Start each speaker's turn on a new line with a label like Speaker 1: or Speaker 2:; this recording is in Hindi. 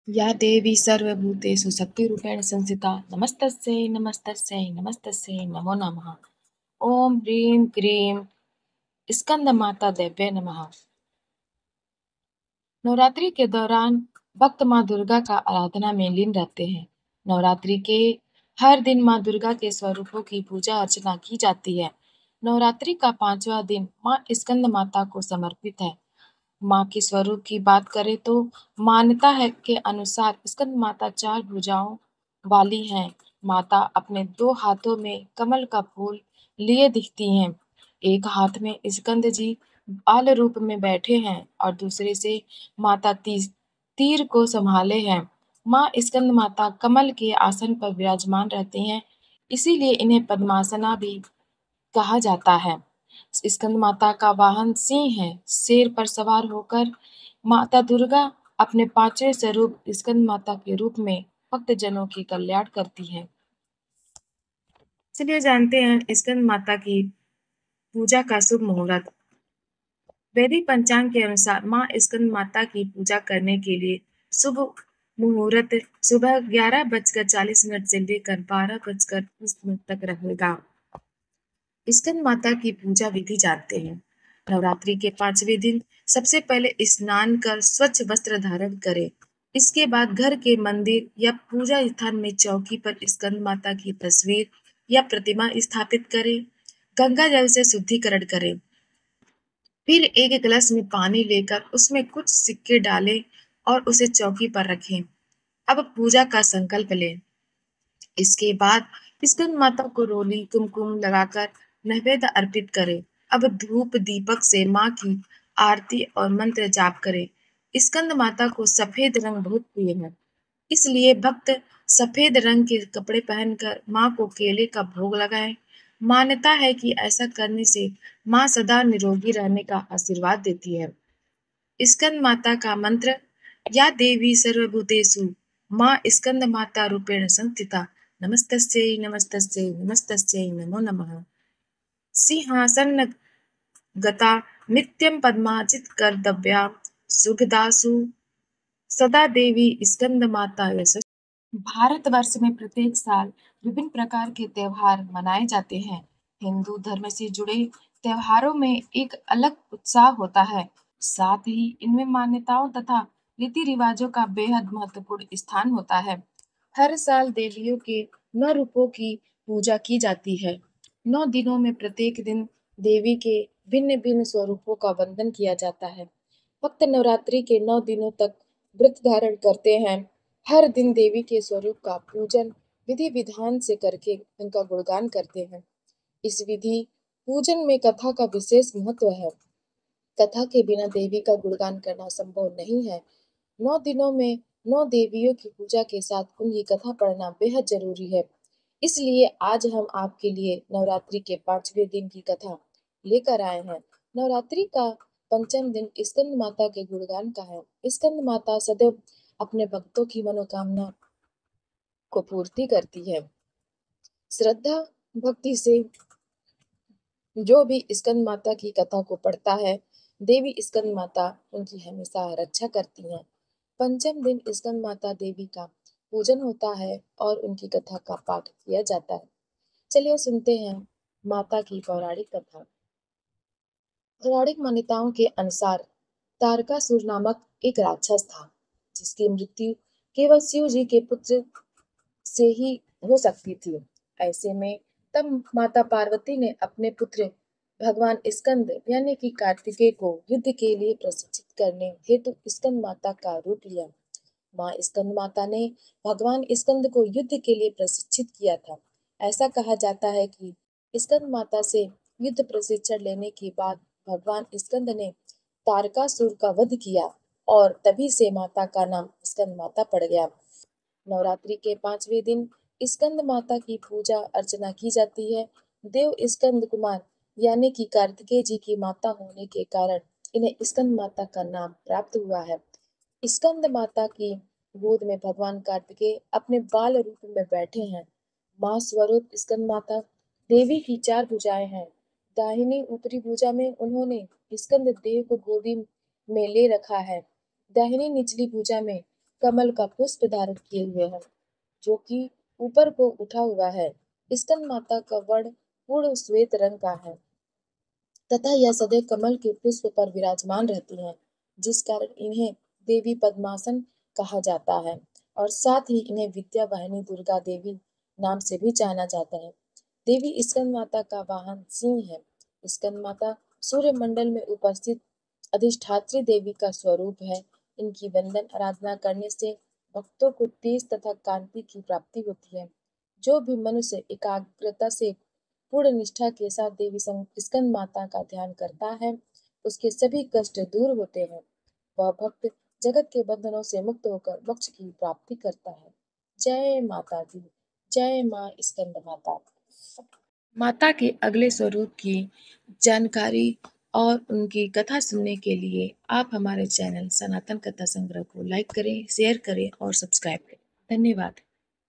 Speaker 1: या देवी सर्वभूतेषु शक्तिरूपेण संस्थिता नमस्तस्यै नमस्तस्यै नमस्तस्यै नमो नमः। ओम ह्रीं क्रीं स्कंदमाता देव्यै नमः। नवरात्रि के दौरान भक्त माँ दुर्गा का आराधना में लीन रहते हैं। नवरात्रि के हर दिन माँ दुर्गा के स्वरूपों की पूजा अर्चना की जाती है। नवरात्रि का 5वां दिन माँ स्कंद माता को समर्पित है। माँ के स्वरूप की बात करें तो मान्यता है के अनुसार स्कंद माता 4 भुजाओं वाली हैं। माता अपने 2 हाथों में कमल का फूल लिए दिखती हैं। एक हाथ में स्कंद जी बाल रूप में बैठे हैं और दूसरे से माता तीर को संभाले हैं। माँ स्कंद माता कमल के आसन पर विराजमान रहती हैं, इसीलिए इन्हें पद्मासना भी कहा जाता है। स्कंद माता का वाहन सिंह है। शेर पर सवार होकर माता दुर्गा अपने 5वें स्वरूप स्कंद माता के रूप में भक्तजनों की कल्याण करती है। चलिए जानते हैं स्कंद माता की पूजा का शुभ मुहूर्त। वैदिक पंचांग के अनुसार माँ स्कंद माता की पूजा करने के लिए शुभ मुहूर्त सुबह 11:40 से लेकर 12:20 तक रहेगा। स्कंद माता की पूजा विधि जानते हैं। नवरात्रि के 5वें दिन सबसे पहले स्नान कर स्वच्छ वस्त्र धारण करें। इसके बाद घर के मंदिर या पूजा स्थान में चौकी पर स्कंद माता की तस्वीर या प्रतिमा स्थापित करें। गंगा जल से शुद्धिकरण करें। फिर एक गिलास में पानी लेकर उसमें कुछ सिक्के डालें और उसे चौकी पर रखें। अब पूजा का संकल्प लें। इसके बाद स्कंद माता को रोली कुमकुम लगाकर नैवेद्य अर्पित करें। अब धूप दीपक से माँ की आरती और मंत्र जाप करें। स्कंद माता को सफेद रंग बहुत प्रिय है, इसलिए भक्त सफेद रंग के कपड़े पहनकर माँ को केले का भोग लगाएं। मान्यता है कि ऐसा करने से माँ सदा निरोगी रहने का आशीर्वाद देती है। स्कंद माता का मंत्र, या देवी सर्वभूतेषु माँ स्कंद माता रूपेण संस्थिता नमस्तस्यै नमस्तस्यै नमस्तस्यै नमो नमः। सिंहासन गता नित्यं पद्माजित कर्तव्या सुखदासु सदा देवी स्कंद माता यश। भारतवर्ष में प्रत्येक साल विभिन्न प्रकार के त्योहार मनाए जाते हैं। हिंदू धर्म से जुड़े त्योहारों में एक अलग उत्साह होता है। साथ ही इनमें मान्यताओं तथा रीति रिवाजों का बेहद महत्वपूर्ण स्थान होता है। हर साल देवियों के 9 रूपों की पूजा की जाती है। 9 दिनों में प्रत्येक दिन देवी के भिन्न भिन्न स्वरूपों का वंदन किया जाता है। भक्त नवरात्रि के 9 दिनों तक व्रत धारण करते हैं। हर दिन देवी के स्वरूप का पूजन विधि विधान से करके उनका गुणगान करते हैं। इस विधि पूजन में कथा का विशेष महत्व है। कथा के बिना देवी का गुणगान करना संभव नहीं है। 9 दिनों में 9 देवियों की पूजा के साथ उनकी कथा पढ़ना बेहद जरूरी है। इसलिए आज हम आपके लिए नवरात्रि के 5वें दिन की कथा लेकर आए हैं। नवरात्रि का पंचम दिन स्कंद माता के गुणगान का है। स्कंद माता सदैव अपने भक्तों की मनोकामना को पूर्ति करती है। श्रद्धा भक्ति से जो भी स्कंद माता की कथा को पढ़ता है, देवी स्कंद माता उनकी हमेशा रक्षा करती हैं। पंचम दिन स्कंद माता देवी का पूजन होता है और उनकी कथा का पाठ किया जाता है। चलिए सुनते हैं माता की पौराणिक कथा। पौराणिक मान्यताओं के अनुसार तारकासुर नामक एक राक्षस था, जिसकी मृत्यु केवल शिव जी के पुत्र से ही हो सकती थी। ऐसे में तब माता पार्वती ने अपने पुत्र भगवान स्कंद यानी कि कार्तिकेय को युद्ध के लिए प्रशिक्षित करने हेतु स्कंद माता का रूप लिया। माँ स्कंद माता ने भगवान स्कंद को युद्ध के लिए प्रशिक्षित किया था। ऐसा कहा जाता है कि स्कंद माता से युद्ध प्रशिक्षण लेने के बाद भगवान स्कंद ने तारकासुर का वध किया और तभी से माता का नाम स्कंद माता पड़ गया। नवरात्रि के 5वें दिन स्कंद माता की पूजा अर्चना की जाती है। देव स्कंद कुमार यानी कि कार्तिकेय जी की माता होने के कारण इन्हें स्कंद माता का नाम प्राप्त हुआ है। स्कंद माता की गोद में भगवान कार्तिकेय अपने बाल रूप में बैठे हैं। माँ स्वरूप स्कंद माता देवी की 4 भुजाएं हैं। दाहिनी ऊपरी भुजा में उन्होंने स्कंद देव को गोदी में ले रखा है। दाहिनी निचली भुजा में कमल का पुष्प धारण किए हुए है, जो कि ऊपर को उठा हुआ है। स्कंद माता का वर्ण पूर्ण श्वेत रंग का है तथा यह सदैव कमल के पुष्प पर विराजमान रहती हैं, जिस कारण इन्हें देवी पद्मासन कहा जाता है और साथ ही इन्हें विद्या वाहिनी दुर्गा देवी नाम से भी जाना जाता है। देवी स्कंद माता का वाहन सिंह है। स्कंद माता सूर्य मंडल में उपस्थित अधिष्ठात्री देवी का स्वरूप है। इनकी वंदन आराधना करने से भक्तों को तेज तथा कांति की प्राप्ति होती है। जो भी मनुष्य एकाग्रता से पूर्ण निष्ठा के साथ देवी स्कंद माता का ध्यान करता है, उसके सभी कष्ट दूर होते हैं। वह भक्त जगत के बंधनों से मुक्त होकर मोक्ष की प्राप्ति करता है। जय माता दी, जय माँ स्कंद माता। माता के अगले स्वरूप की जानकारी और उनकी कथा सुनने के लिए आप हमारे चैनल सनातन कथा संग्रह को लाइक करें, शेयर करें और सब्सक्राइब करें। धन्यवाद।